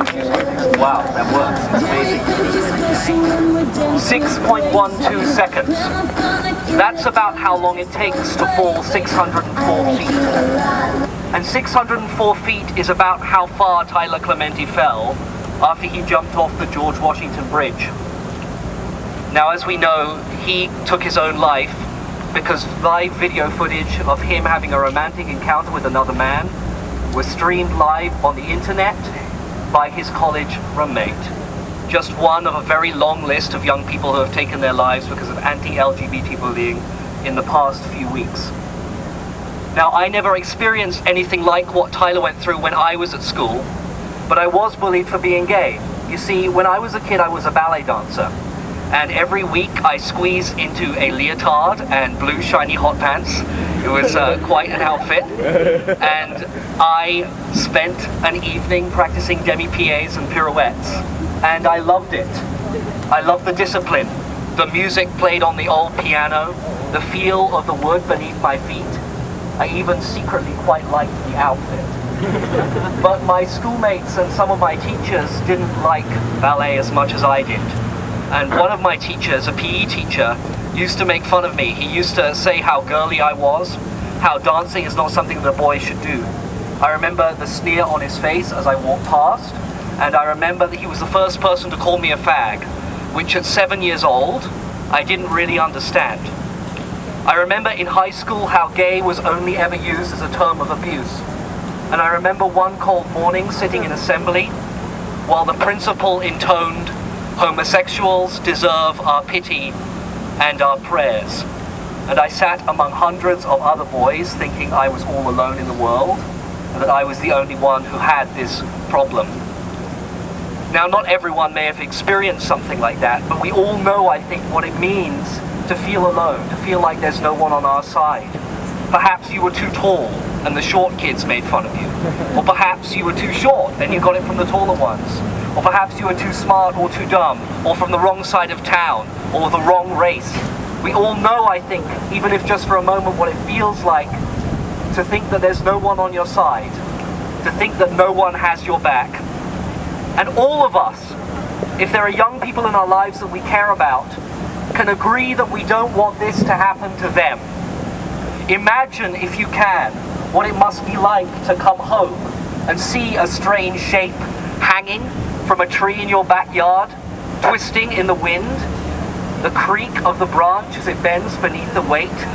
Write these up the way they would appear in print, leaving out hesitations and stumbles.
Wow, that works. It's amazing. 6.12 seconds. That's about how long it takes to fall 604 feet. And 604 feet is about how far Tyler Clementi fell after he jumped off the George Washington Bridge. Now, as we know, he took his own life because live video footage of him having a romantic encounter with another man was streamed live on the internet by his college roommate. Just one of a very long list of young people who have taken their lives because of anti-LGBT bullying in the past few weeks. Now, I never experienced anything like what Tyler went through when I was at school, but I was bullied for being gay. You see, when I was a kid, I was a ballet dancer. And every week I squeezed into a leotard and blue shiny hot pants. It was quite an outfit. And I spent an evening practicing demi-pieds and pirouettes. And I loved it. I loved the discipline. The music played on the old piano, the feel of the wood beneath my feet. I even secretly quite liked the outfit. But my schoolmates and some of my teachers didn't like ballet as much as I did. And one of my teachers, a PE teacher, used to make fun of me. He used to say how girly I was, how dancing is not something that a boy should do. I remember the sneer on his face as I walked past, and I remember that he was the first person to call me a fag, which at 7 years old, I didn't really understand. I remember in high school how gay was only ever used as a term of abuse. And I remember one cold morning sitting in assembly while the principal intoned, "Homosexuals deserve our pity and our prayers." And I sat among hundreds of other boys thinking I was all alone in the world and that I was the only one who had this problem. Now, not everyone may have experienced something like that, but we all know, I think, what it means to feel alone, to feel like there's no one on our side. Perhaps you were too tall and the short kids made fun of you. Or perhaps you were too short and you got it from the taller ones. Or perhaps you were too smart or too dumb, or from the wrong side of town, or the wrong race. We all know, I think, even if just for a moment, what it feels like to think that there's no one on your side, to think that no one has your back. And all of us, if there are young people in our lives that we care about, can agree that we don't want this to happen to them. Imagine, if you can, what it must be like to come home and see a strange shape hanging from a tree in your backyard, twisting in the wind, the creak of the branch as it bends beneath the weight,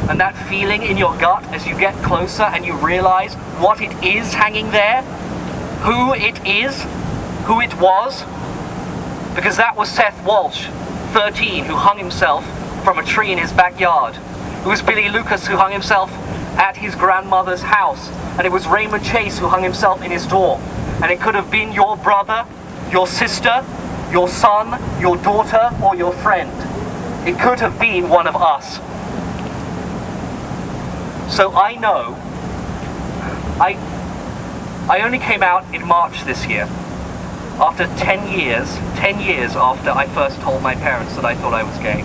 and that feeling in your gut as you get closer and you realize what it is hanging there, who it is, who it was. Because that was Seth Walsh, 13, who hung himself from a tree in his backyard. It was Billy Lucas who hung himself at his grandmother's house, and it was Raymond Chase who hung himself in his dorm. And it could have been your brother, your sister, your son, your daughter, or your friend. It could have been one of us. So I know, I only came out in March this year, after 10 years after I first told my parents that I thought I was gay.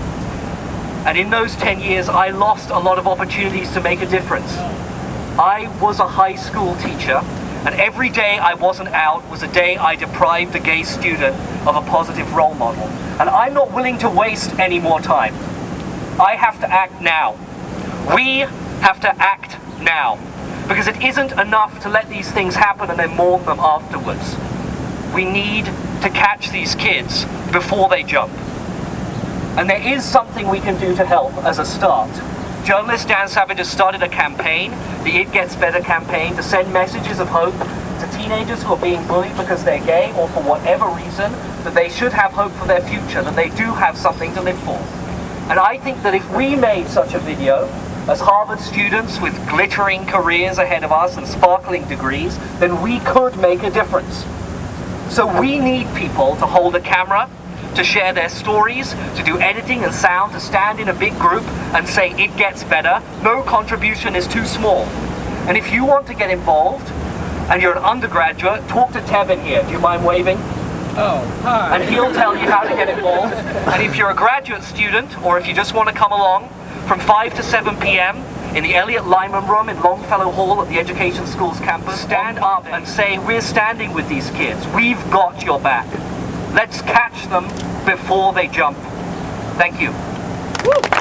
And in those 10 years, I lost a lot of opportunities to make a difference. I was a high school teacher, and every day I wasn't out was a day I deprived a gay student of a positive role model. And I'm not willing to waste any more time. I have to act now. We have to act now. Because it isn't enough to let these things happen and then mourn them afterwards. We need to catch these kids before they jump. And there is something we can do to help as a start. Journalist Dan Savage has started a campaign, the It Gets Better campaign, to send messages of hope to teenagers who are being bullied because they're gay or for whatever reason, that they should have hope for their future, that they do have something to live for. And I think that if we made such a video, as Harvard students with glittering careers ahead of us and sparkling degrees, then we could make a difference. So we need people to hold a camera, to share their stories, to do editing and sound, to stand in a big group and say it gets better. No contribution is too small. And if you want to get involved and you're an undergraduate, talk to Tevin here. Do you mind waving? Oh, hi. And he'll tell you how to get involved. And if you're a graduate student, or if you just want to come along, from 5 to 7 p.m., in the Elliot Lyman Room in Longfellow Hall at the Education Schools campus, stand up and say, we're standing with these kids. We've got your back. Let's catch them before they jump. Thank you. Woo.